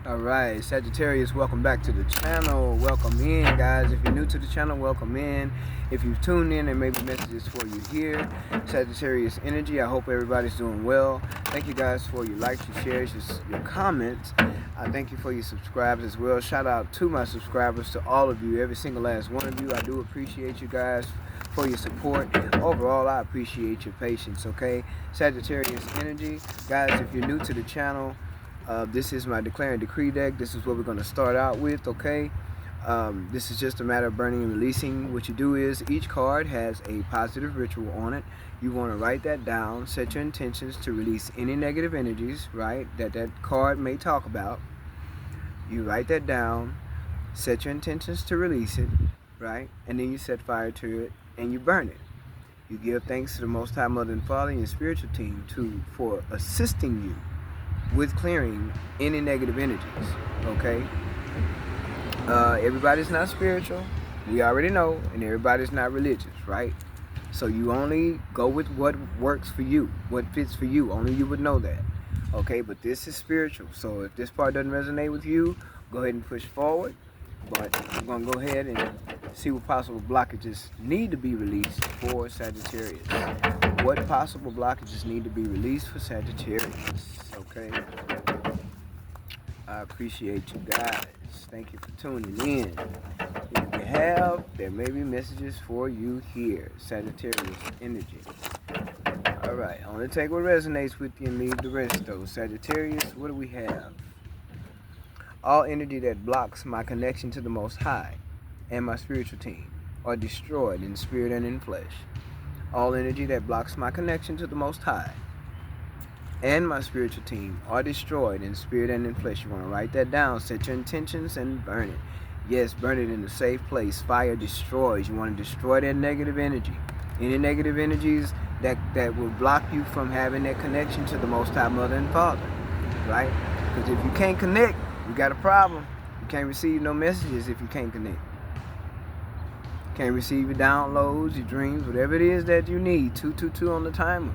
Alright, Sagittarius, welcome back to the channel. Welcome in, guys. If you're new to the channel, welcome in. If you've tuned in, there may be messages for you here. Sagittarius energy, I hope everybody's doing well. Thank you guys for your likes, your shares, your comments. I thank you for your subscribes as well. Shout out to my subscribers, to all of you, every single last one of you. I do appreciate you guys for your support. Overall, I appreciate your patience, okay? Sagittarius energy. Guys, if you're new to the channel, this is my Declare and Decree deck. This is what we're going to start out with, okay? This is just a matter of burning and releasing. What you do is each card has a positive ritual on it. You want to write that down, set your intentions to release any negative energies, right, that card may talk about. You write that down, set your intentions to release it, right, and then you set fire to it and you burn it. You give thanks to the Most High Mother and Father and your spiritual team for assisting you with clearing any negative energies, okay? Everybody's not spiritual, we already know, and everybody's not religious, right? So you only go with what works for you, what fits for you. Only you would know that, okay? But this is spiritual, so if this part doesn't resonate with you, go ahead and push forward. But I'm going to go ahead and see what possible blockages need to be released for Sagittarius. What possible blockages need to be released for Sagittarius, okay? I appreciate you guys. Thank you for tuning in. If you have, there may be messages for you here. Sagittarius energy. Alright, only take what resonates with you and leave the rest though. Sagittarius, what do we have? All energy that blocks my connection to the Most High and my spiritual team are destroyed in spirit and in flesh. All energy that blocks my connection to the Most High and my spiritual team are destroyed in spirit and in flesh. You want to write that down, set your intentions, and burn it. Yes, burn it in a safe place. Fire destroys. You want to destroy that negative energy. Any negative energies that will block you from having that connection to the Most High Mother and Father, right? Because if you can't connect, you got a problem. You can't receive no messages if you can't connect. You can't receive your downloads, your dreams, whatever it is that you need. 222 on the timer.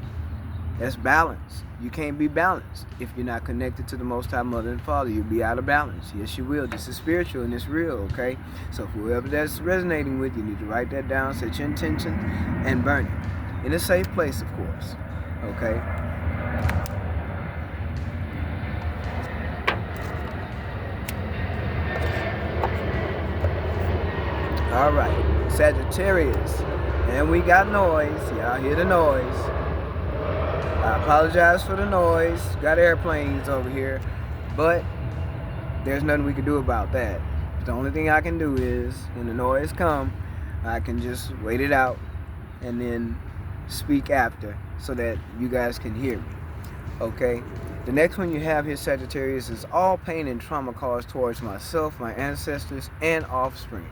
That's balance. You can't be balanced if you're not connected to the Most High Mother and Father. You'll be out of balance. Yes, you will. This is spiritual and it's real, okay? So for whoever that's resonating with, you need to write that down, set your intention, and burn it. In a safe place, of course, okay? All right, Sagittarius, and we got noise. Y'all hear the noise. I apologize for the noise. Got airplanes over here, but there's nothing we can do about that. The only thing I can do is, when the noise comes, I can just wait it out and then speak after so that you guys can hear me, okay? The next one you have here, Sagittarius, is all pain and trauma caused towards myself, my ancestors, and offspring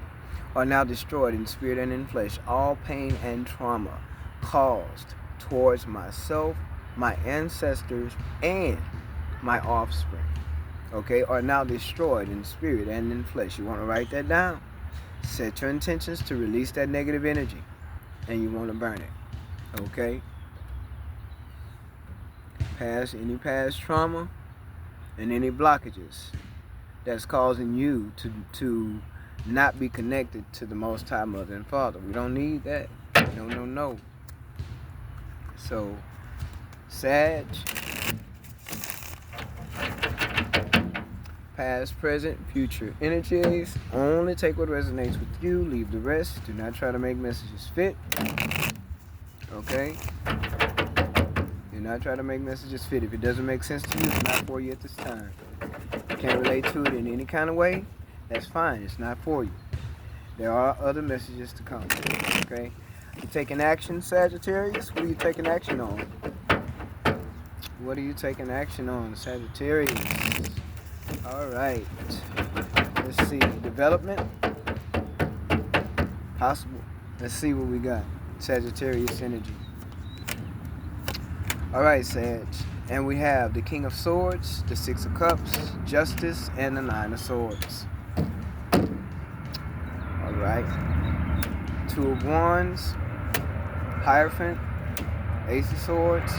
are now destroyed in spirit and in flesh. All pain and trauma caused towards myself, my ancestors, and my offspring, okay, are now destroyed in spirit and in flesh. You want to write that down. Set your intentions to release that negative energy, and you want to burn it, okay? Any past trauma and any blockages that's causing you to not be connected to the Most High Mother and Father. We don't need that. No. So, Sag, past, present, future energies. Only take what resonates with you. Leave the rest. Do not try to make messages fit. Okay? Do not try to make messages fit. If it doesn't make sense to you, it's not for you at this time. If you can't relate to it in any kind of way, that's fine. It's not for you. There are other messages to come. Okay? You taking action, Sagittarius? What are you taking action on? What are you taking action on, Sagittarius? Alright. Let's see. Development. Possible. Let's see what we got. Sagittarius energy. Alright, Sag. And we have the King of Swords, the Six of Cups, Justice, and the Nine of Swords. Alright. Two of Wands, Hierophant, Ace of Swords,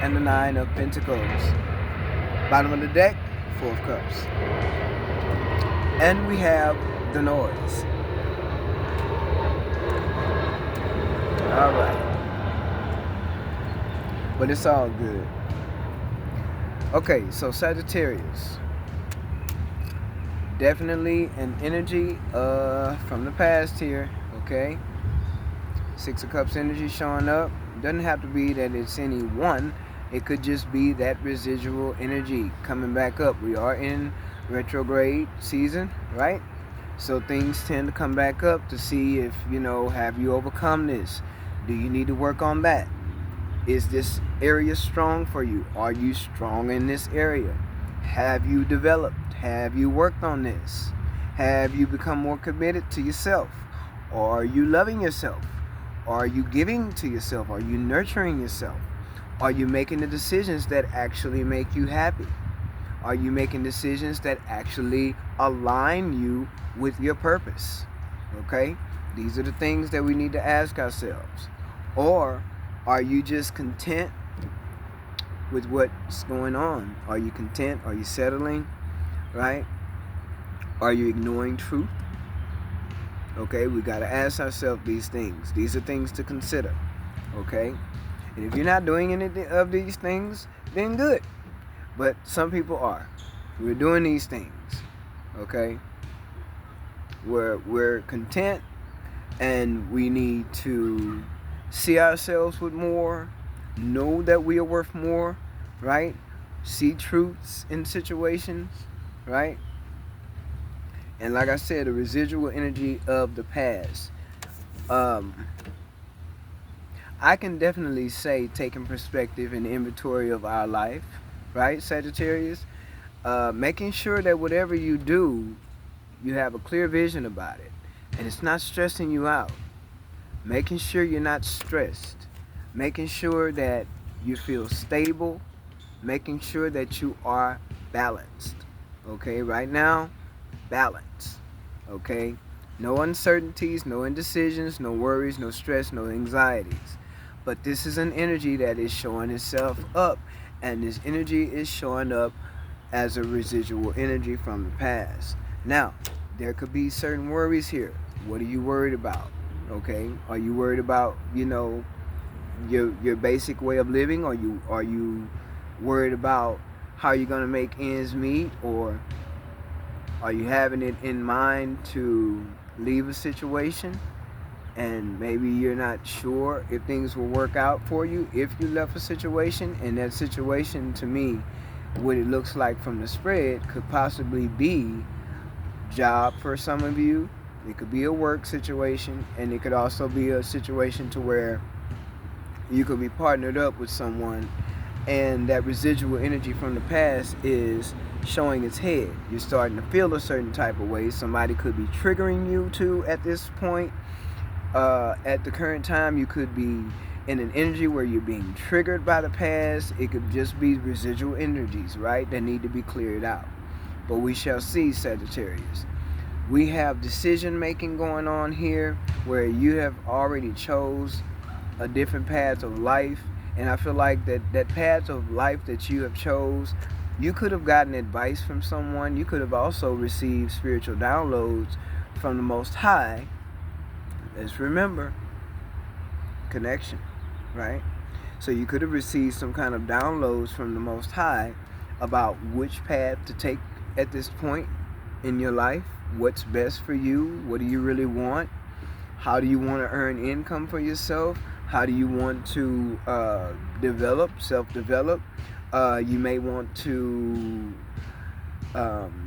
and the Nine of Pentacles. Bottom of the deck, Four of Cups. And we have the noise. Alright. But it's all good. Okay, so Sagittarius. Definitely an energy from the past here, okay? Six of Cups energy showing up. Doesn't have to be that it's any one. It could just be that residual energy coming back up. We are in retrograde season, right? So things tend to come back up to see if, have you overcome this? Do you need to work on that? Is this area strong for you? Are you strong in this area? Have you developed? Have you worked on this? Have you become more committed to yourself? Or are you loving yourself? Are you giving to yourself? Are you nurturing yourself? Are you making the decisions that actually make you happy? Are you making decisions that actually align you with your purpose? Okay? These are the things that we need to ask ourselves. Or are you just content with what's going on? Are you content? Are you settling? Right? Are you ignoring truth? Okay, we got to ask ourselves these things. These are things to consider. Okay? And if you're not doing any of these things, then good. But some people are. We're doing these things. Okay? We're content, and we need to see ourselves with more, know that we are worth more, right? See truths in situations, right? And like I said, the residual energy of the past. I can definitely say, taking perspective and inventory of our life, right, Sagittarius? Making sure that whatever you do, you have a clear vision about it, and it's not stressing you out. Making sure you're not stressed. Making sure that you feel stable. Making sure that you are balanced. Okay, right now, balance. Okay, no uncertainties, no indecisions, no worries, no stress, no anxieties. But this is an energy that is showing itself up, and this energy is showing up as a residual energy from the past. Now, there could be certain worries here. What are you worried about? Okay, are you worried about your basic way of living? Are you worried about how you're gonna make ends meet, or are you having it in mind to leave a situation and maybe you're not sure if things will work out for you if you left a situation? And that situation, to me, what it looks like from the spread, could possibly be job for some of you. It could be a work situation, and it could also be a situation to where you could be partnered up with someone, and that residual energy from the past is showing its head. You're starting to feel a certain type of way. Somebody could be triggering you too at this point. At the current time, you could be in an energy where you're being triggered by the past. It could just be residual energies, right, that need to be cleared out. But we shall see, Sagittarius. We have decision making going on here where you have already chose a different path of life, and I feel like that path of life that you have chose, you could have gotten advice from someone. You could have also received spiritual downloads from the Most High. Let's remember, connection, right? So you could have received some kind of downloads from the Most High about which path to take at this point in your life. What's best for you? What do you really want? How do you want to earn income for yourself? How do you want to self-develop? You may want to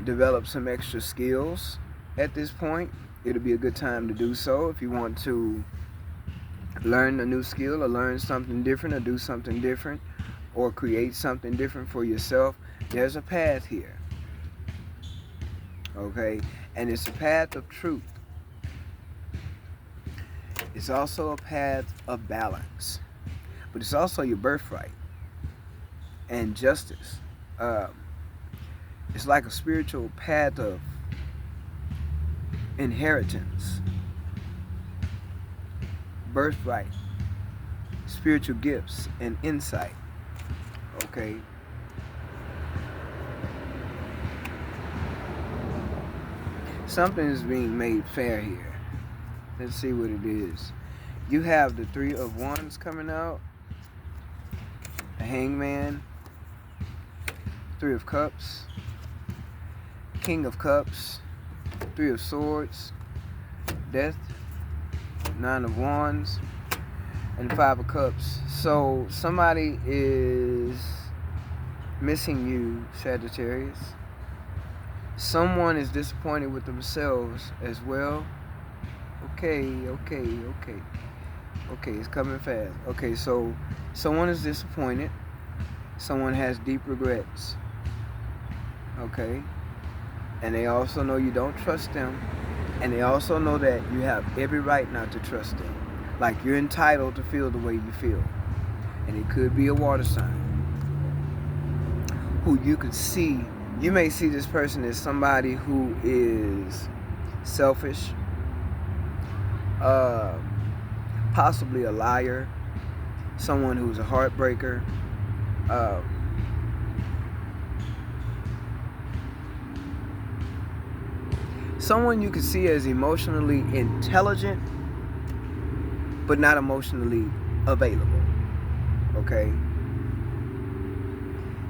develop some extra skills at this point. It'll be a good time to do so. If you want to learn a new skill, or learn something different, or do something different, or create something different for yourself, there's a path here. Okay? And it's a path of truth. It's also a path of balance. But it's also your birthright and justice. It's like a spiritual path of inheritance, birthright, spiritual gifts, and insight. Okay? Something is being made fair here. Let's see what it is. You have the Three of Wands coming out, the Hangman, Three of Cups, King of Cups, Three of Swords, Death, Nine of Wands, and Five of Cups. So somebody is missing you, Sagittarius. Someone is disappointed with themselves as well. Okay, it's coming fast. Okay, so someone is disappointed. Someone has deep regrets. Okay? And they also know you don't trust them. And they also know that you have every right not to trust them. Like you're entitled to feel the way you feel. And it could be a water sign who you could see. You may see this person as somebody who is selfish, possibly a liar, someone who's a heartbreaker, someone you could see as emotionally intelligent but not emotionally available. Okay?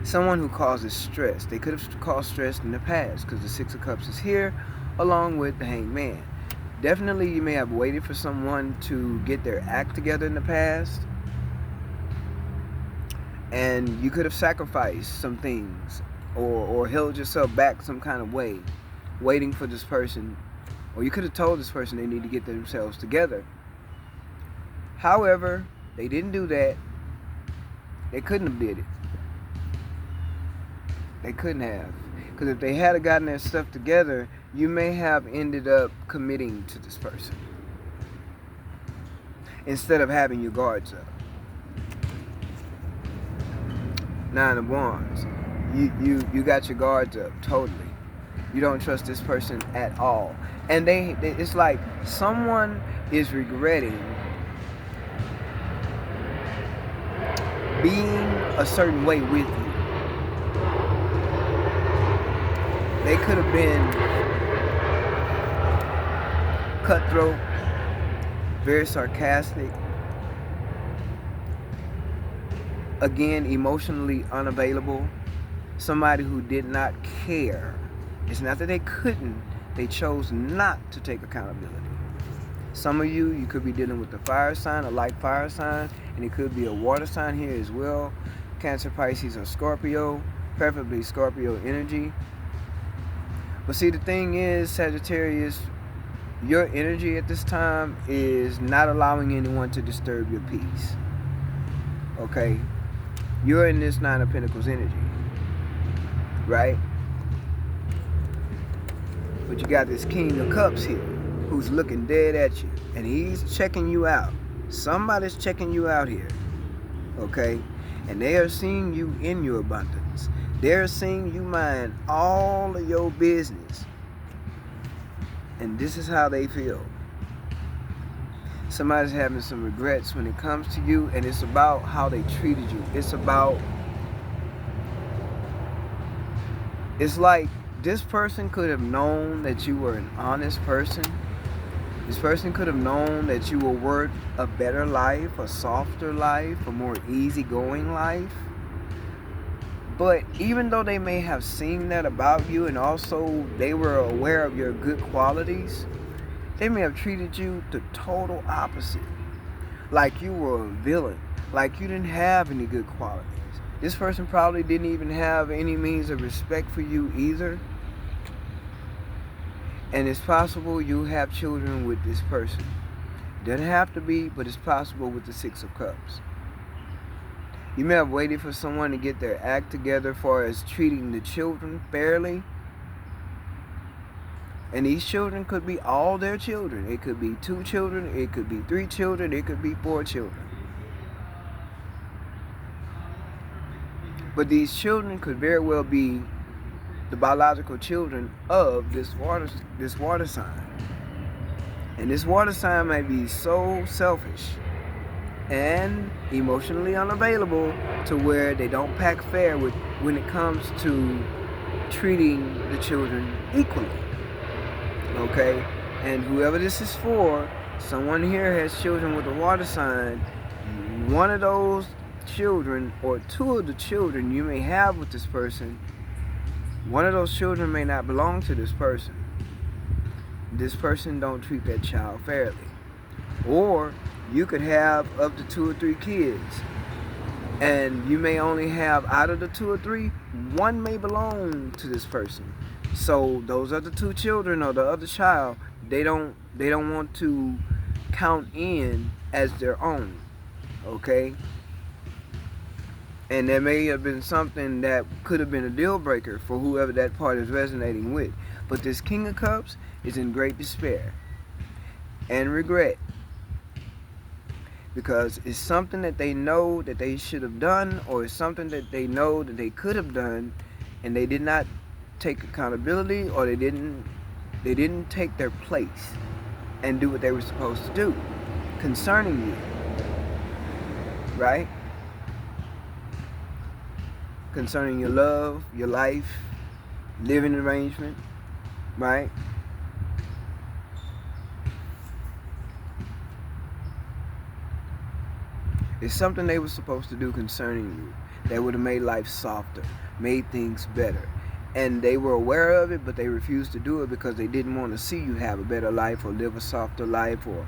Someone who causes stress. They could have caused stress in the past because the Six of Cups is here along with the Hangman. Definitely you may have waited for someone to get their act together in the past, and you could have sacrificed some things or held yourself back some kind of way waiting for this person, or you could have told this person they need to get themselves together. However, they didn't do that. They couldn't have did it. They couldn't have. Because if they had gotten their stuff together, you may have ended up committing to this person instead of having your guards up. Nine of Wands. You got your guards up totally. You don't trust this person at all. And it's like someone is regretting being a certain way with you. They could have been cutthroat, very sarcastic, again, emotionally unavailable, somebody who did not care. It's not that they couldn't, they chose not to take accountability. Some of you could be dealing with a fire sign, a light fire sign, and it could be a water sign here as well. Cancer, Pisces, or Scorpio, preferably Scorpio energy. But see, the thing is, Sagittarius, your energy at this time is not allowing anyone to disturb your peace. Okay? You're in this Nine of Pentacles energy. Right? But you got this King of Cups here who's looking dead at you. And he's checking you out. Somebody's checking you out here. Okay? And they are seeing you in your abundance. They're seeing you mind all of your business. And this is how they feel. Somebody's having some regrets when it comes to you, and it's about how they treated you. It's like this person could have known that you were an honest person. This person could have known that you were worth a better life, a softer life, a more easygoing life. But even though they may have seen that about you, and also they were aware of your good qualities, they may have treated you the total opposite. Like you were a villain. Like you didn't have any good qualities. This person probably didn't even have any means of respect for you either. And it's possible you have children with this person. Doesn't have to be, but it's possible with the Six of Cups. You may have waited for someone to get their act together as far as treating the children fairly. And these children could be all their children. It could be 2 children, it could be 3 children, it could be 4 children. But these children could very well be the biological children of this water sign. And this water sign might be so selfish and emotionally unavailable to where they don't pack fair when it comes to treating the children equally. Okay? And whoever this is for, someone here has children with a water sign. One of those children, or two of the children you may have with this person, one of those children may not belong to this person. This person don't treat that child fairly. Or you could have up to 2 or 3 kids, and you may only have, out of the 2 or 3, one may belong to this person. So those other 2 children or the other child, they don't want to count in as their own. Okay? And there may have been something that could have been a deal breaker for whoever that part is resonating with. But this King of Cups is in great despair and regret, because it's something that they know that they should have done, or it's something that they know that they could have done, and they did not take accountability, or they didn't take their place and do what they were supposed to do concerning you. Right? Concerning your love, your life, living arrangement, right? It's something they were supposed to do concerning you that would have made life softer, made things better. And they were aware of it, but they refused to do it because they didn't want to see you have a better life, or live a softer life, or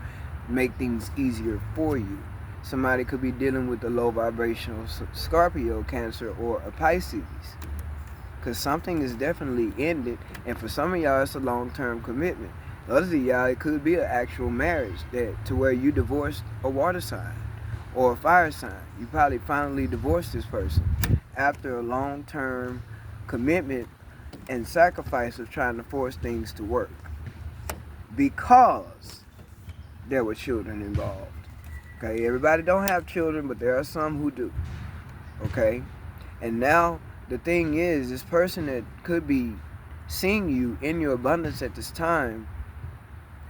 make things easier for you. Somebody could be dealing with a low vibrational Scorpio, Cancer, or a Pisces, because something is definitely ended. And for some of y'all, it's a long-term commitment. Others of y'all, it could be an actual marriage to where you divorced a water sign or a fire sign. You probably finally divorced this person after a long-term commitment and sacrifice of trying to force things to work, because there were children involved. Okay, everybody don't have children, but there are some who do. Okay, and now the thing is, this person that could be seeing you in your abundance at this time,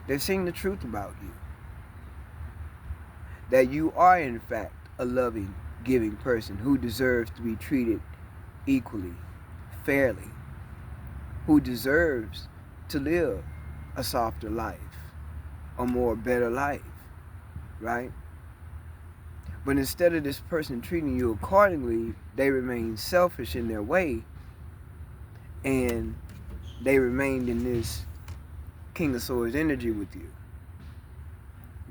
they're seeing the truth about you. That you are in fact a loving, giving person who deserves to be treated equally, fairly, who deserves to live a softer life, a more better life, right? But instead of this person treating you accordingly, they remain selfish in their way, and they remained in this King of Swords energy with you,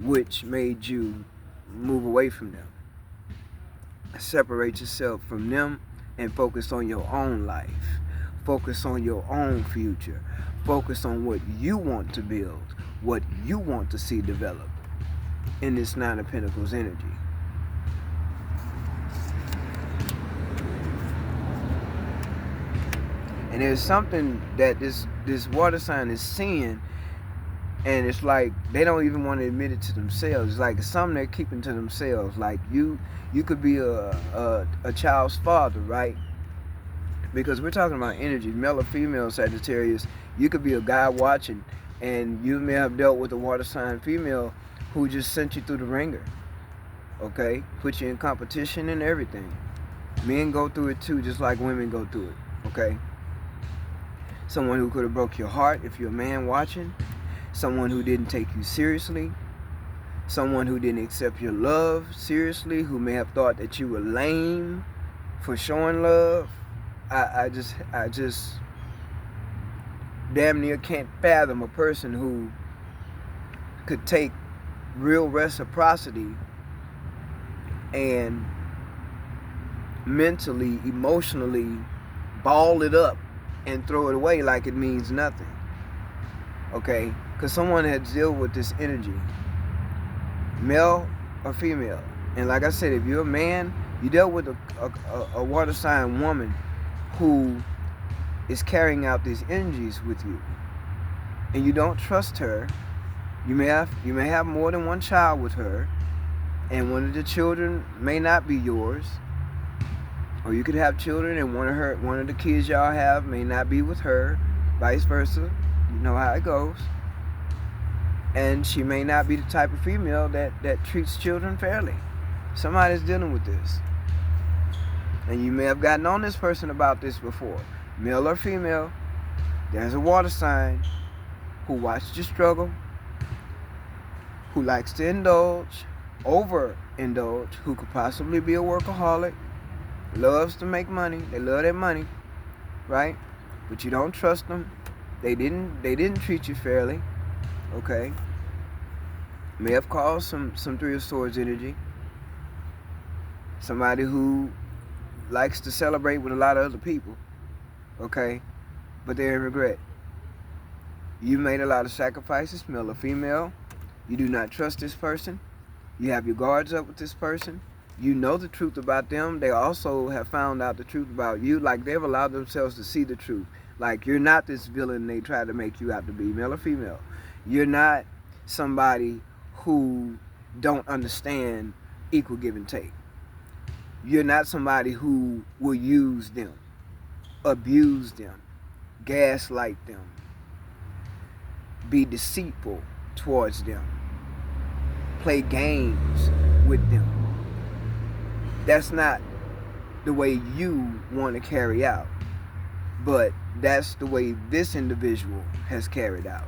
which made you move away from them. Separate yourself from them and focus on your own life. Focus on your own future. Focus on what you want to build, what you want to see develop in this Nine of Pentacles energy. And there's something that this water sign is seeing, and it's like they don't even want to admit it to themselves. It's like it's something they're keeping to themselves. Like you could be a child's father, right? Because we're talking about energy, male or female, Sagittarius. You could be a guy watching, and you may have dealt with a water sign female who just sent you through the ringer. Okay? Put you in competition and everything. Men go through it too, just like women go through it. Okay? Someone who could have broke your heart if you're a man watching. Someone who didn't take you seriously. Someone who didn't accept your love seriously, who may have thought that you were lame for showing love. I just damn near can't fathom a person who could take real reciprocity and mentally, emotionally ball it up and throw it away like it means nothing. Okay? Because someone had to deal with this energy, male or female. And like I said, if you're a man, you dealt with a water sign woman who is carrying out these energies with you, and you don't trust her. You may have more than one child with her, and one of the children may not be yours. Or you could have children and one of the kids y'all have may not be with her, vice versa. You know how it goes. And she may not be the type of female that treats children fairly. Somebody's dealing with this. And you may have gotten on this person about this before. Male or female, there's a water sign. who watched you struggle, who likes to overindulge, who could possibly be a workaholic, loves to make money. They love their money, right? But you don't trust them. They didn't treat you fairly, okay? May have caused some Three of Swords energy. Somebody who likes to celebrate with a lot of other people, okay? But they're in regret. You made a lot of sacrifices, male or female. You do not trust this person. You have your guards up with this person. You know the truth about them. They also have found out the truth about you. Like, they've allowed themselves to see the truth. Like, you're not this villain they try to make you out to be, male or female. You're not somebody who don't understand equal give and take. You're not somebody who will use them, abuse them, gaslight them, be deceitful towards them, play games with them. That's not the way you want to carry out, but that's the way this individual has carried out.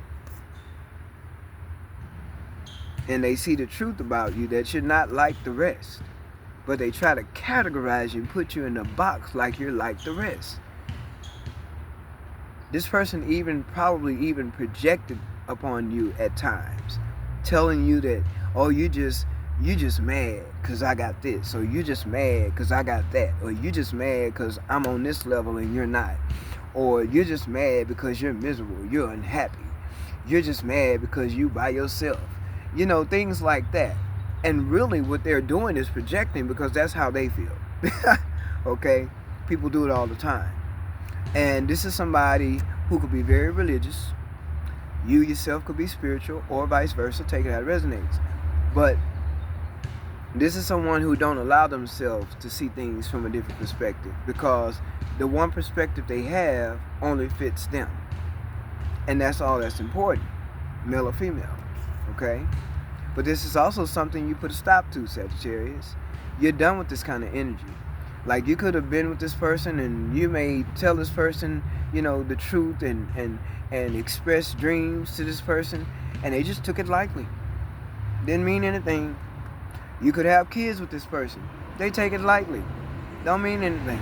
And they see the truth about you, that you're not like the rest, but they try to categorize you and put you in a box like you're like the rest. This person probably even projected upon you at times, telling you that, oh, you just mad because I got this, or you just mad because I got that, or you just mad because I'm on this level and you're not, or you're just mad because you're miserable, you're unhappy, you're just mad because you by yourself, you know, things like that. And really what they're doing is projecting, because that's how they feel. Okay, people do it all the time. And this is somebody who could be very religious. You yourself could be spiritual, or vice versa. Take it how it resonates. But this is someone who don't allow themselves to see things from a different perspective, because the one perspective they have only fits them. And that's all that's important, male or female. Okay? But this is also something you put a stop to, Sagittarius. You're done with this kind of energy. Like, you could have been with this person and you may tell this person, you know, the truth and express dreams to this person, and they just took it lightly. Didn't mean anything. You could have kids with this person. They take it lightly. Don't mean anything.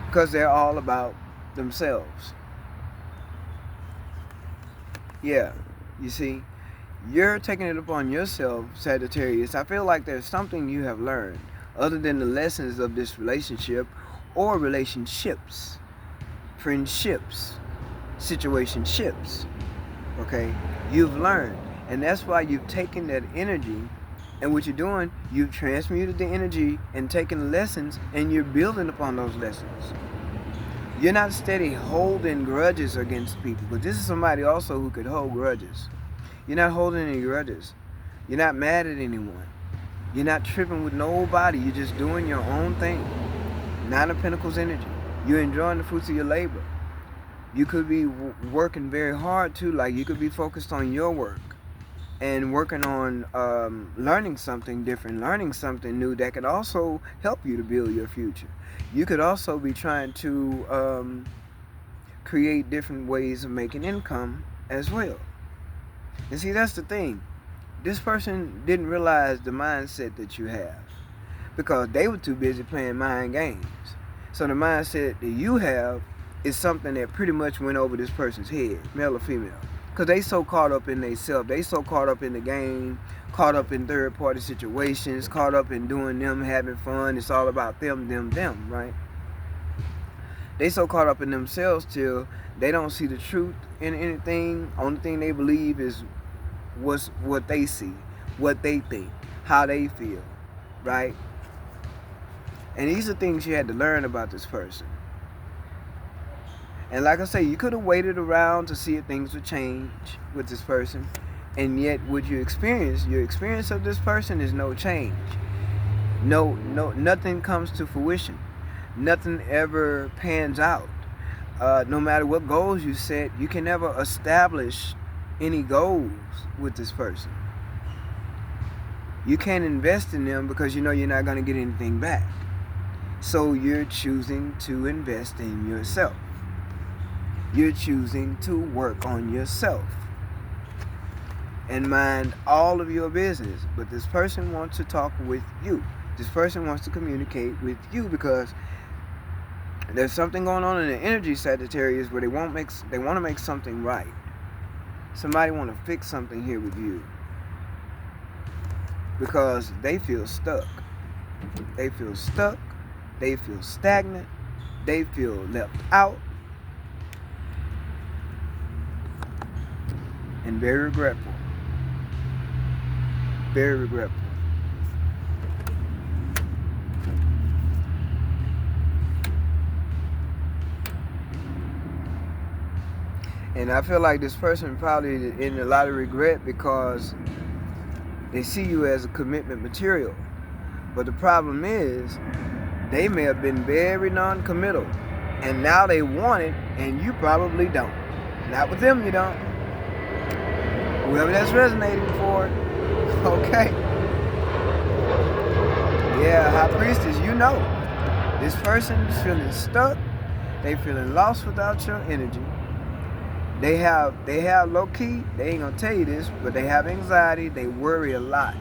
Because they're all about themselves. Yeah, you see, you're taking it upon yourself, Sagittarius. I feel like there's something you have learned other than the lessons of this relationship or relationships, friendships, situationships. Okay, you've learned, and that's why you've taken that energy, and what you're doing, you've transmuted the energy and taken the lessons, and you're building upon those lessons. You're not steady holding grudges against people, but this is somebody also who could hold grudges. You're not holding any grudges. You're not mad at anyone. You're not tripping with nobody. You're just doing your own thing. Nine of Pentacles energy. You're enjoying the fruits of your labor. You could be working very hard too. Like, you could be focused on your work and working on learning something different, learning something new that could also help you to build your future. You could also be trying to create different ways of making income as well. And see, that's the thing. This person didn't realize the mindset that you have, because they were too busy playing mind games. So the mindset that you have is something that pretty much went over this person's head, male or female. Because they so caught up in themselves. They so caught up in the game, caught up in third-party situations, caught up in doing them, having fun. It's all about them, right? They so caught up in themselves till they don't see the truth in anything. Only thing they believe is what they see, what they think, how they feel, right? And these are things you had to learn about this person. And like I say, you could have waited around to see if things would change with this person. And yet what your experience of this person is no change. Nothing comes to fruition. Nothing ever pans out. No matter what goals you set, you can never establish any goals with this person. You can't invest in them because you know you're not going to get anything back. So you're choosing to invest in yourself. You're choosing to work on yourself and mind all of your business. But this person wants to talk with you. This person wants to communicate with you because there's something going on in the energy, Sagittarius, where they want to make something right. Somebody want to fix something here with you because they feel stuck. They feel stuck. They feel stagnant. They feel left out. And very regretful. Very regretful. And I feel like this person probably in a lot of regret because they see you as a commitment material. But the problem is, they may have been very non-committal. And now they want it, and you probably don't. Not with them, you don't. Whoever that's resonating for, okay. Yeah, High Priestess, you know. This person's feeling stuck. They feeling lost without your energy. They have low key, they ain't gonna tell you this, but they have anxiety, they worry a lot,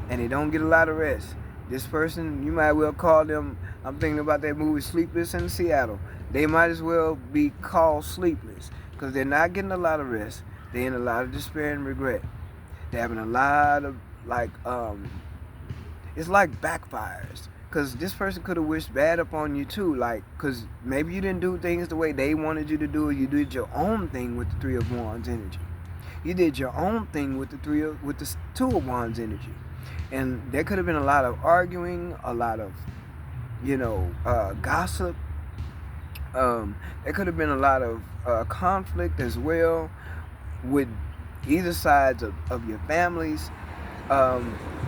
and they don't get a lot of rest. This person, you might well call them, I'm thinking about that movie Sleepless in Seattle. They might as well be called sleepless because they're not getting a lot of rest. They're in a lot of despair and regret. They're having a lot of it's like backfires. Because this person could have wished bad upon you too. Like, because maybe you didn't do things the way they wanted you to do it. You did your own thing with the Three of Wands energy. You did your own thing with the Two of Wands energy. And there could have been a lot of arguing, a lot of, gossip. There could have been a lot of conflict as well with either sides of your families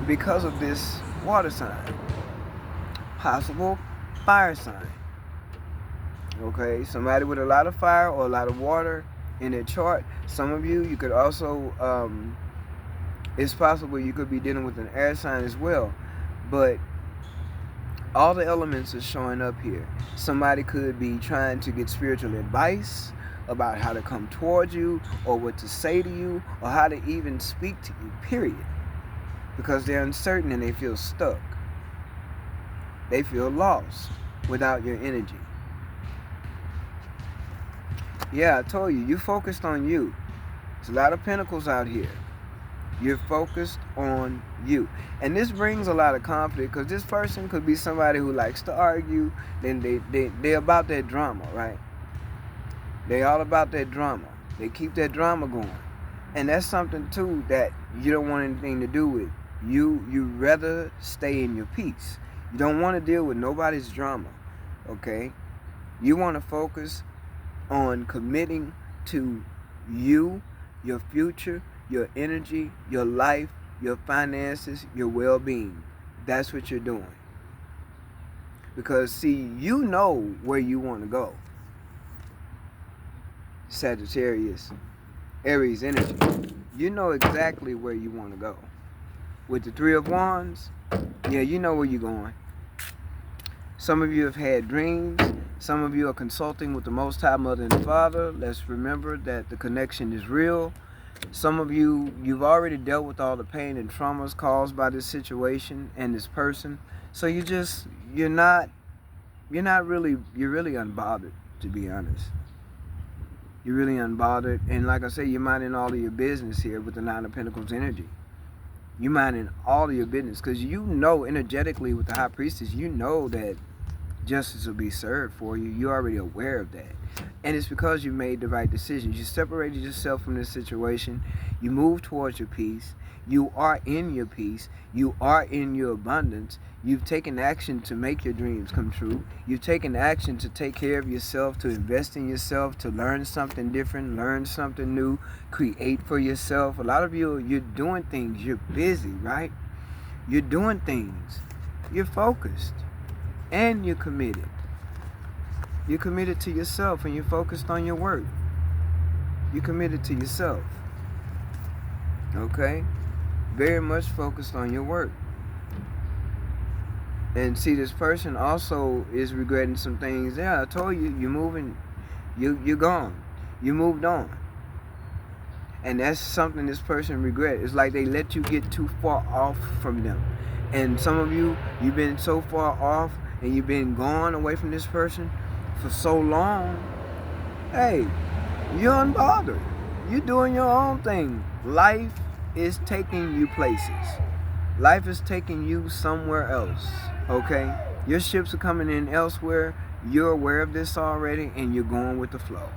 because of this water sign. Possible fire sign. Okay, somebody with a lot of fire or a lot of water in their chart. Some of you could also, it's possible you could be dealing with an air sign as well. But all the elements are showing up here. Somebody could be trying to get spiritual advice about how to come towards you or what to say to you or how to even speak to you, period. Because they're uncertain and they feel stuck. They feel lost without your energy. Yeah, I told you focused on you. There's a lot of pentacles out here. You're focused on you. And this brings a lot of conflict because this person could be somebody who likes to argue. Then they're about that drama, right? They're all about that drama. They keep that drama going. And that's something too that you don't want anything to do with. You rather stay in your peace. You don't want to deal with nobody's drama, okay? You want to focus on committing to you, your future, your energy, your life, your finances, your well-being. That's what you're doing. Because, see, you know where you want to go. Sagittarius, Aries energy. You know exactly where you want to go. With the Three of Wands, yeah, you know where you're going. Some of you have had dreams. Some of you are consulting with the Most High Mother and Father. Let's remember that the connection is real. Some of you've already dealt with all the pain and traumas caused by this situation and this person. So you're really unbothered, to be honest. You're really unbothered. And like I say, you're minding all of your business here with the Nine of Pentacles energy. You're minding all of your business because you know energetically with the High Priestess, you know that justice will be served for you. You're already aware of that. And it's because you made the right decisions. You separated yourself from this situation. You moved towards your peace. You are in your peace. You are in your abundance. You've taken action to make your dreams come true. You've taken action to take care of yourself, to invest in yourself, to learn something different, learn something new, create for yourself. A lot of you, you're doing things. You're busy, right? You're doing things. You're focused. And you're committed. You're committed to yourself and you're focused on your work. You're committed to yourself. Okay? Very much focused on your work. And see, this person also is regretting some things. Yeah, I told you, you're moving. You're gone. You moved on. And that's something this person regret. It's like they let you get too far off from them. And some of you, you've been so far off and you've been gone away from this person for so long. Hey, you're unbothered. You're doing your own thing. Life is taking you places. Life is taking you somewhere else. Okay? Your ships are coming in elsewhere. You're aware of this already and you're going with the flow.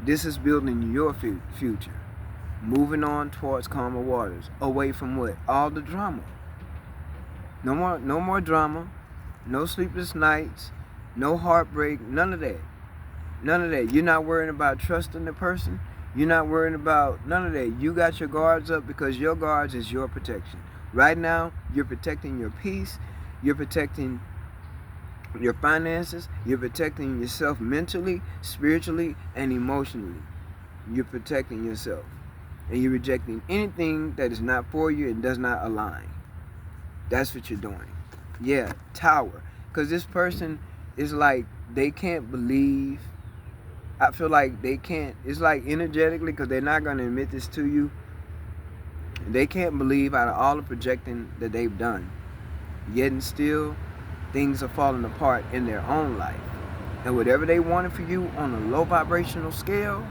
This is building your future. Moving on towards calmer waters. Away from what? All the drama. No more drama. No sleepless nights. No heartbreak. None of that. None of that. You're not worrying about trusting the person. You're not worrying about none of that. You got your guards up because your guards is your protection. Right now, you're protecting your peace. You're protecting your finances. You're protecting yourself mentally, spiritually, and emotionally. You're protecting yourself. And you're rejecting anything that is not for you and does not align. That's what you're doing. Yeah, Tower. Because this person is like, they can't believe. I feel like they can't. It's like energetically, because they're not going to admit this to you. They can't believe out of all the projecting that they've done. Yet and still, things are falling apart in their own life. And whatever they wanted for you on a low vibrational scale,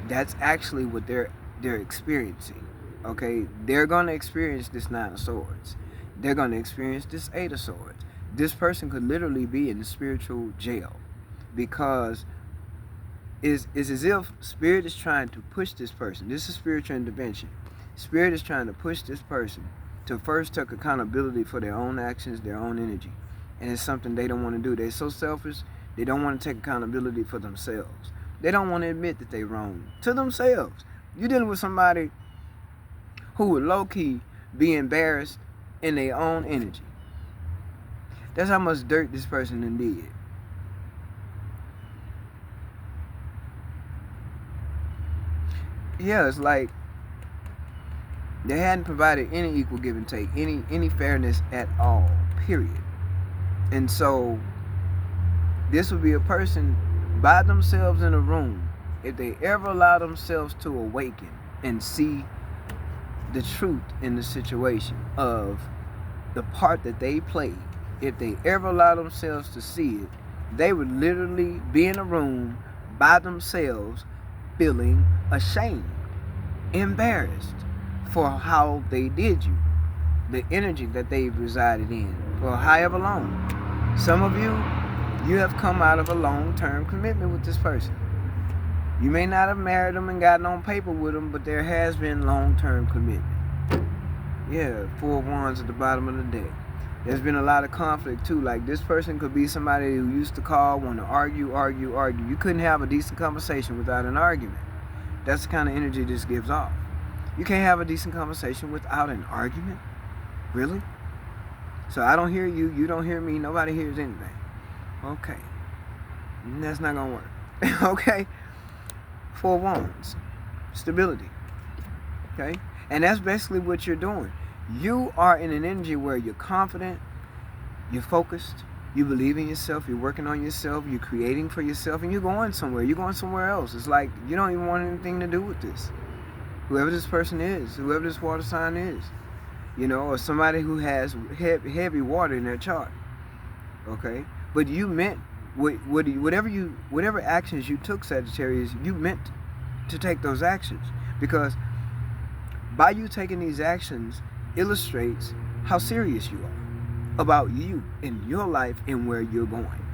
that's actually what they're experiencing. Okay? They're going to experience this 9 of Swords. They're going to experience this 8 of Swords. This person could literally be in spiritual jail, because it's as if Spirit is trying to push this person. This is spiritual intervention. Spirit is trying to push this person to first take accountability for their own actions, their own energy. And it's something they don't want to do. They're so selfish, they don't want to take accountability for themselves. They don't want to admit that they're wrong to themselves. You're dealing with somebody who would low-key be embarrassed in their own energy. That's how much dirt this person done did. Yeah, it's like they hadn't provided any equal give and take, any fairness at all, period. And so this would be a person by themselves in a room, if they ever allow themselves to awaken and see the truth in the situation of the part that they played, if they ever allow themselves to see it, they would literally be in a room by themselves feeling ashamed, embarrassed for how they did you, the energy that they've resided in for however long. Some of you, you have come out of a long-term commitment with this person. You may not have married them and gotten on paper with them, but there has been long-term commitment. Yeah, 4 of Wands at the bottom of the deck. There's been a lot of conflict too. Like, this person could be somebody who used to call, want to argue. You couldn't have a decent conversation without an argument. That's the kind of energy this gives off. You can't have a decent conversation without an argument? Really? So I don't hear you, you don't hear me, nobody hears anything. Okay. That's not going to work. Okay? 4 of Wands. Stability. Okay? And that's basically what you're doing. You are in an energy where you're confident, you're focused, you believe in yourself, you're working on yourself, you're creating for yourself, and you're going somewhere. You're going somewhere else. It's like you don't even want anything to do with this. Whoever this person is, whoever this water sign is, you know, or somebody who has heavy water in their chart. Okay? But you meant, whatever actions you took, Sagittarius, you meant to take those actions. Because by you taking these actions illustrates how serious you are about you and your life and where you're going.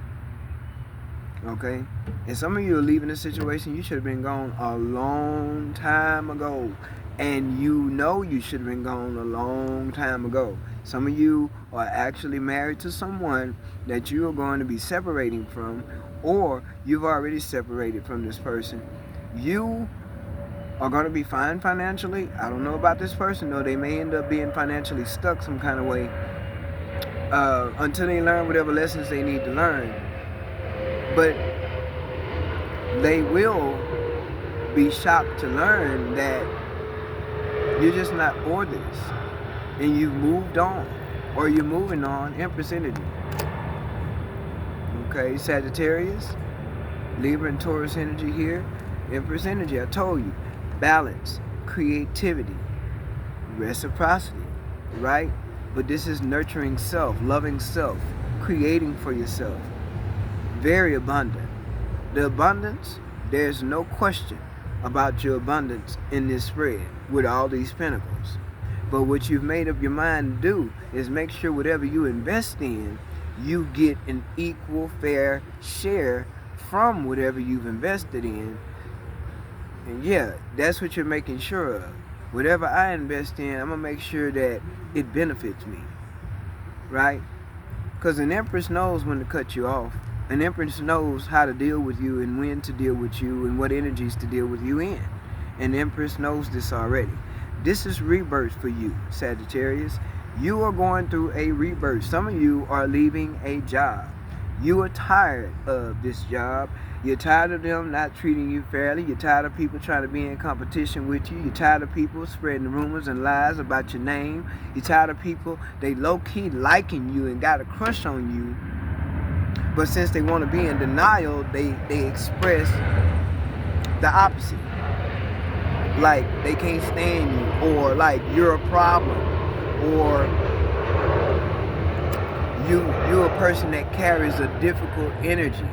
Okay? And some of you are leaving a situation you should have been gone a long time ago. And you know you should have been gone a long time ago. Some of you are actually married to someone that you are going to be separating from, or you've already separated from this person. You are going to be fine financially. I don't know about this person though. They may end up being financially stuck some kind of way until they learn whatever lessons they need to learn. But they will be shocked to learn that you're just not for this, and you've moved on, or you're moving on. Empress energy. Okay, Sagittarius. Libra and Taurus energy here. Empress energy, I told you. Balance, creativity, reciprocity, right? But this is nurturing self, loving self, creating for yourself. Very abundant. The abundance, there's no question about your abundance in this spread with all these pentacles. But what you've made up your mind to do is make sure whatever you invest in, you get an equal, fair share from whatever you've invested in. And yeah, that's what you're making sure of. Whatever I invest in, I'm going to make sure that it benefits me. Right? Because an empress knows when to cut you off. An empress knows how to deal with you and when to deal with you and what energies to deal with you in. An empress knows this already. This is rebirth for you, Sagittarius. You are going through a rebirth. Some of you are leaving a job. You are tired of this job. You're tired of them not treating you fairly. You're tired of people trying to be in competition with you. You're tired of people spreading rumors and lies about your name. You're tired of people, they low-key liking you and got a crush on you. But since they want to be in denial, they express the opposite. Like they can't stand you, or like you're a problem, or you're a person that carries a difficult energy,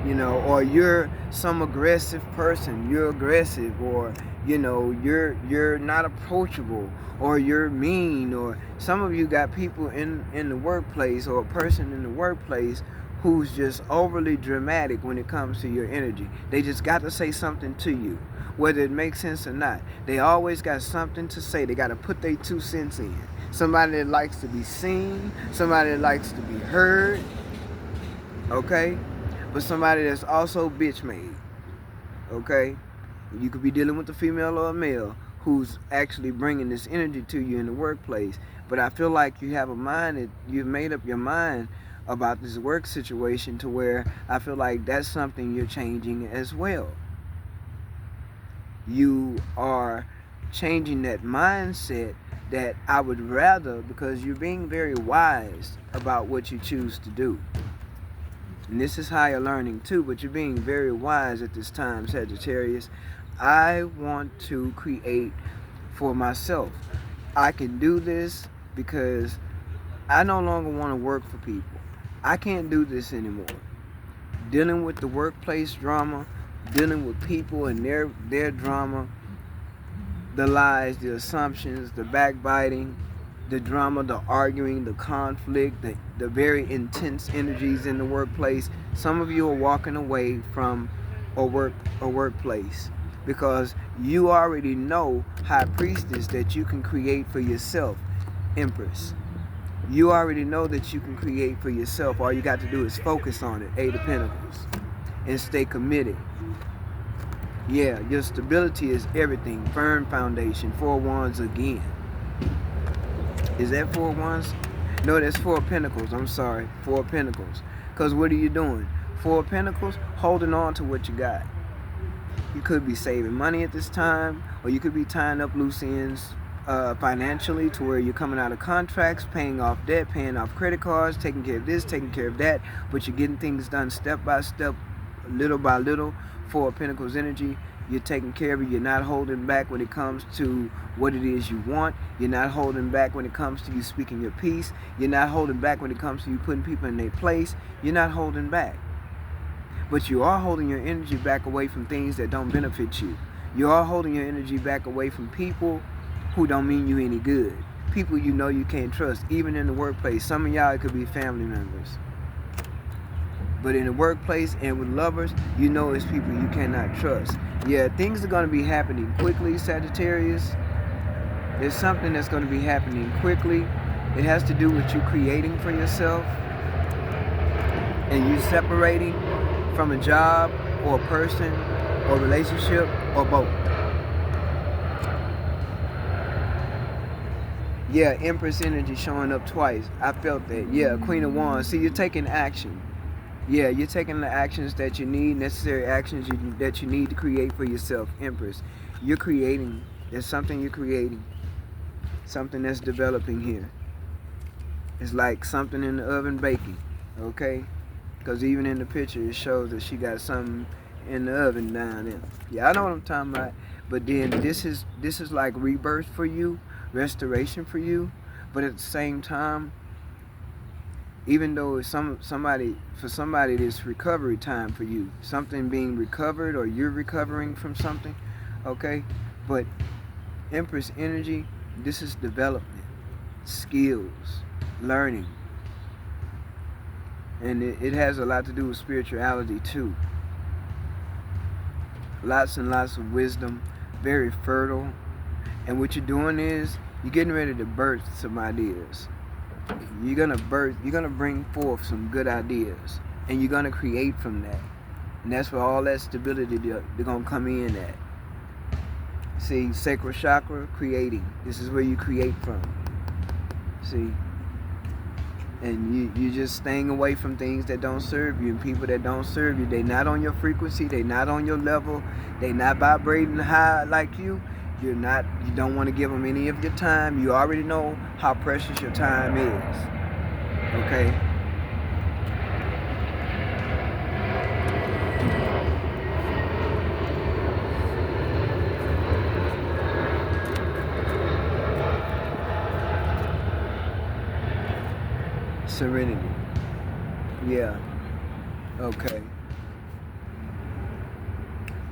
you know, or you're some aggressive person. You're aggressive, or you know, you're not approachable, or you're mean, or some of you got people in the workplace, or a person in the workplace who's just overly dramatic when it comes to your energy. They just got to say something to you, whether it makes sense or not. They always got something to say. They got to put their 2 cents in. Somebody that likes to be seen, somebody that likes to be heard, okay? But somebody that's also bitch made, okay? You could be dealing with a female or a male who's actually bringing this energy to you in the workplace. But I feel like you have a mind that you've made up your mind about this work situation to where I feel like that's something you're changing as well. You are changing that mindset that I would rather, because you're being very wise about what you choose to do. And this is higher learning too, but you're being very wise at this time, Sagittarius. I want to create for myself. I can do this because I no longer want to work for people. I can't do this anymore. Dealing with the workplace drama, dealing with people and their drama, the lies, the assumptions, the backbiting, the drama, the arguing, the conflict, the very intense energies in the workplace. Some of you are walking away from a workplace because you already know, High Priestess, that you can create for yourself, Empress. You already know that you can create for yourself. All you got to do is focus on it, 8 of Pentacles, and stay committed. Yeah, your stability is everything. Firm foundation. 4 Wands again. Is that 4 Wands? No, that's 4 Pentacles. I'm sorry. 4 Pentacles. Because what are you doing? 4 Pentacles, holding on to what you got. You could be saving money at this time, or you could be tying up loose ends financially, to where you're coming out of contracts, paying off debt, paying off credit cards, taking care of this, taking care of that, but you're getting things done step by step, little by little. 4 Pentacles energy, you're taking care of it. You're not holding back when it comes to what it is you want. You're not holding back when it comes to you speaking your piece. You're not holding back when it comes to you putting people in their place. You're not holding back. But you are holding your energy back away from things that don't benefit you. You are holding your energy back away from people who don't mean you any good. People you know you can't trust, even in the workplace. Some of y'all, it could be family members. But in the workplace and with lovers, you know it's people you cannot trust. Yeah, things are going to be happening quickly, Sagittarius. There's something that's going to be happening quickly. It has to do with you creating for yourself and you separating from a job or a person or relationship or both. Yeah, Empress energy showing up twice. I felt that. Yeah, Queen of Wands. See, you're taking action. Yeah, you're taking the actions that you need, necessary actions that you need to create for yourself, Empress. You're creating. There's something you're creating. Something that's developing here. It's like something in the oven baking, okay? Because even in the picture, it shows that she got something in the oven down there. Yeah, I know what I'm talking about. But then this is like rebirth for you, restoration for you. But at the same time, even though it's somebody it's recovery time for you, something being recovered or you're recovering from something, okay? But Empress energy, this is development, skills, learning, and it has a lot to do with spirituality too. Lots and lots of wisdom, very fertile, and what you're doing is you're getting ready to birth some ideas. You're gonna bring forth some good ideas, and you're gonna create from that, and that's where all that stability they're gonna come in at. See, sacral chakra, creating. This is where you create from. See, and you're just staying away from things that don't serve you and people that don't serve you. They not on your frequency. They not on your level. They not vibrating high like you. You don't want to give them any of your time. You already know how precious your time is. Okay? Serenity. Yeah. Okay.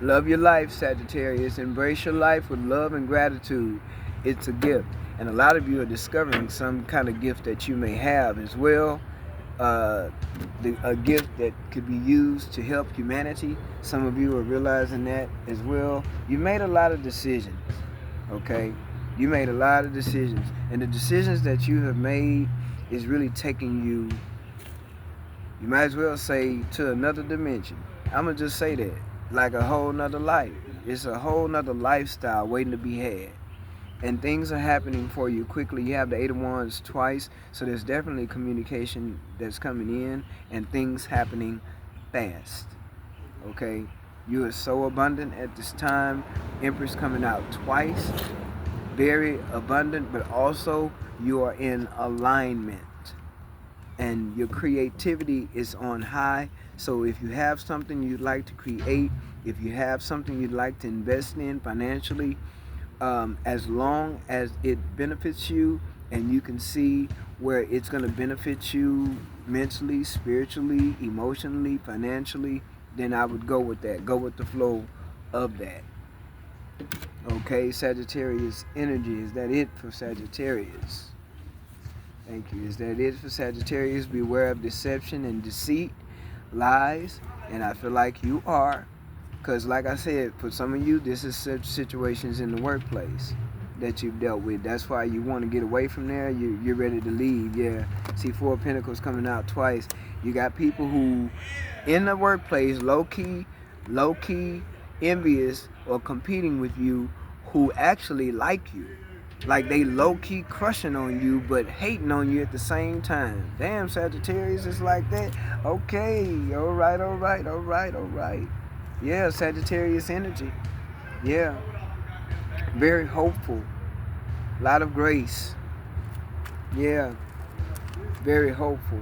Love your life, Sagittarius. Embrace your life with love and gratitude. It's a gift. And a lot of you are discovering some kind of gift that you may have as well. A gift that could be used to help humanity. Some of you are realizing that as well. You made a lot of decisions. Okay? You made a lot of decisions. And the decisions that you have made is really taking you might as well say, to another dimension. I'm going to just say that. Like a whole nother life. It's a whole nother lifestyle waiting to be had. And things are happening for you quickly. You have the Eight of Wands twice, so there's definitely communication that's coming in and things happening fast. Okay? You are so abundant at this time. Empress coming out twice. Very abundant, but also you are in alignment. And your creativity is on high. So if you have something you'd like to create, if you have something you'd like to invest in financially, as long as it benefits you and you can see where it's going to benefit you mentally, spiritually, emotionally, financially, then I would go with that. Go with the flow of that. Okay, Sagittarius energy. Is that it for Sagittarius? Thank you. Is that it for Sagittarius? Beware of deception and deceit, lies, and I feel like you are. Because like I said, for some of you, this is such situations in the workplace that you've dealt with. That's why you want to get away from there. You're ready to leave. Yeah. See, Four of Pentacles coming out twice. You got people who, in the workplace, low-key, envious or competing with you, who actually like you. Like they low-key crushing on you, but hating on you at the same time. Damn, Sagittarius is like that. Okay, all right. Yeah, Sagittarius energy. Yeah, very hopeful. A lot of grace. Yeah, very hopeful.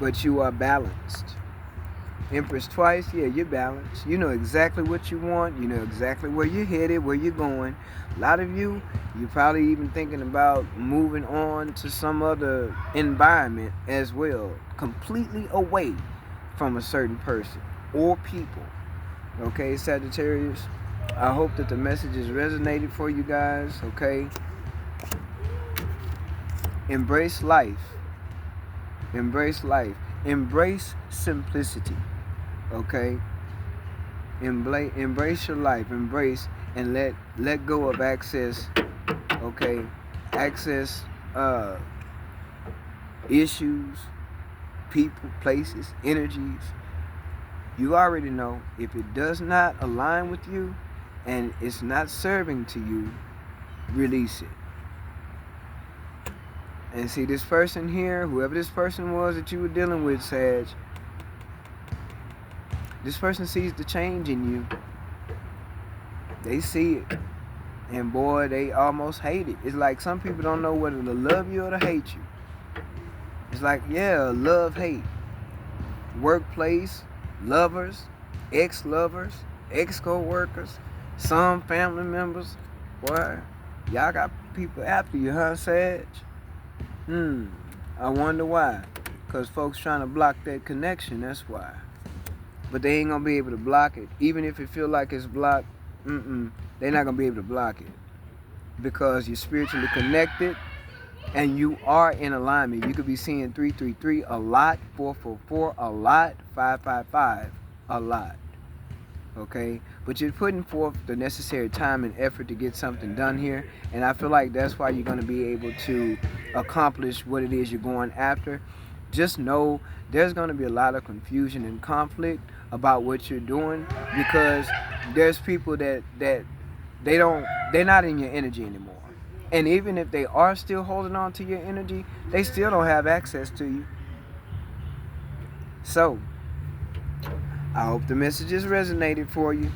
But you are balanced. Empress twice, yeah, you're balanced. You know exactly what you want. You know exactly where you're headed, where you're going. A lot of you, you're probably even thinking about moving on to some other environment as well, completely away from a certain person or people. Okay, Sagittarius, I hope that the message has resonated for you guys, okay? Embrace life. Embrace life. Embrace simplicity. Okay? Embrace your life. Embrace and let go of access. Okay? Access issues, people, places, energies. You already know if it does not align with you and it's not serving to you, release it. And see, this person here, whoever this person was that you were dealing with, Sag, this person sees the change in you. They see it. And boy, they almost hate it. It's like some people don't know whether to love you or to hate you. It's like, yeah, love, hate, workplace, lovers, ex-lovers, ex-co-workers, some family members. Boy, y'all got people after you, huh, Sag? I wonder why. Because folks trying to block that connection, that's why. But they ain't going to be able to block it. Even if it feel like it's blocked, they're not going to be able to block it. Because you're spiritually connected and you are in alignment. You could be seeing 333 a lot, 444 a lot, 555 a lot. Okay, but you're putting forth the necessary time and effort to get something done here, and I feel like that's why you're going to be able to accomplish what it is you're going after. Just know there's going to be a lot of confusion and conflict about what you're doing, because there's people that they're not in your energy anymore, and even if they are still holding on to your energy, they still don't have access to you. So I hope the messages resonated for you.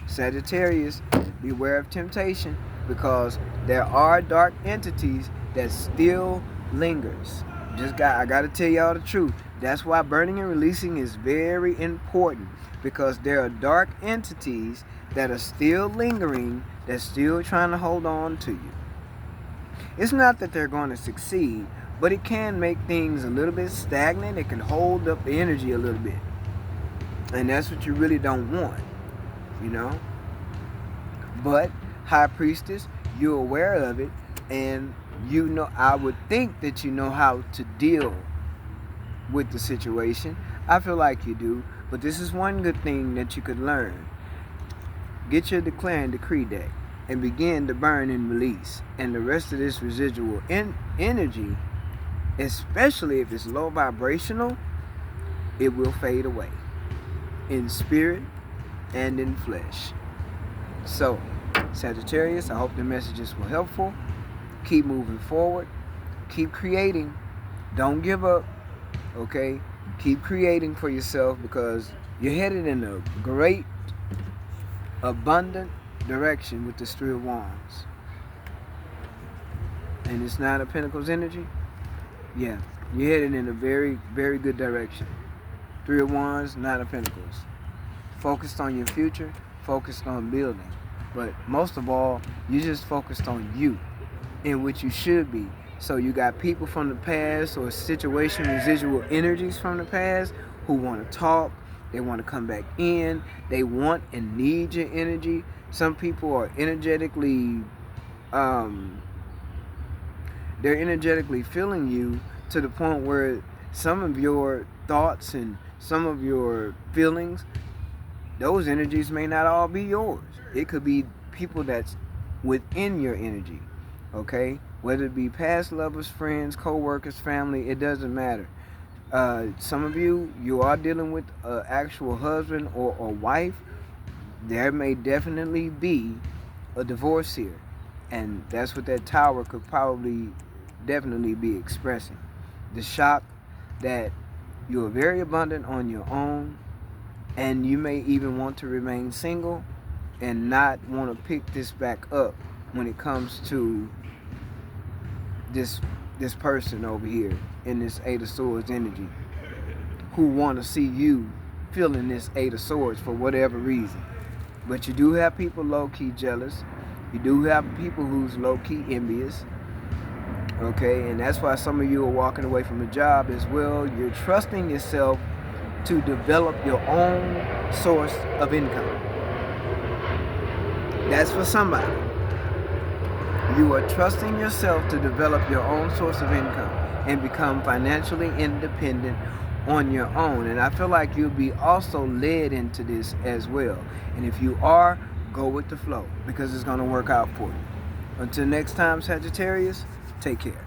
Sagittarius, beware of temptation, because there are dark entities that still lingers. I got to tell y'all the truth. That's why burning and releasing is very important, because there are dark entities that are still lingering, that's still trying to hold on to you. It's not that they're going to succeed, but it can make things a little bit stagnant. It can hold up the energy a little bit. And that's what you really don't want, you know. But High Priestess, you're aware of it, and you know, I would think that you know how to deal with the situation. I feel like you do, but this is one good thing that you could learn. Get your declare and decree deck and begin to burn and release, and the rest of this residual energy, especially if it's low vibrational, it will fade away in spirit and in flesh. So, Sagittarius, I hope the messages were helpful. Keep moving forward. Keep creating. Don't give up. Okay? Keep creating for yourself, because you're headed in a great, abundant direction with this Three of Wands. And it's Nine of Pentacles energy. Yeah, you're headed in a very, very good direction. Three of Wands, Nine of Pentacles. Focused on your future, focused on building. But most of all, you're just focused on you and what you should be. So you got people from the past or situation, residual energies from the past who want to talk. They want to come back in. They want and need your energy. Some people are energetically, they're energetically feeling you to the point where some of your thoughts and some of your feelings, those energies may not all be yours. It could be people that's within your energy, okay? Whether it be past lovers, friends, co-workers, family, it doesn't matter. Some of you are dealing with an actual husband or wife. There may definitely be a divorce here. And that's what that Tower could probably definitely be expressing. The shock that you are very abundant on your own, and you may even want to remain single and not want to pick this back up when it comes to this person over here in this Eight of Swords energy, who want to see you feeling this Eight of Swords for whatever reason. But you do have people low-key jealous. You do have people who's low-key envious. Okay, and that's why some of you are walking away from a job as well. You're trusting yourself to develop your own source of income. That's for somebody. You are trusting yourself to develop your own source of income and become financially independent on your own. And I feel like you'll be also led into this as well. And if you are, go with the flow, because it's going to work out for you. Until next time, Sagittarius, take care.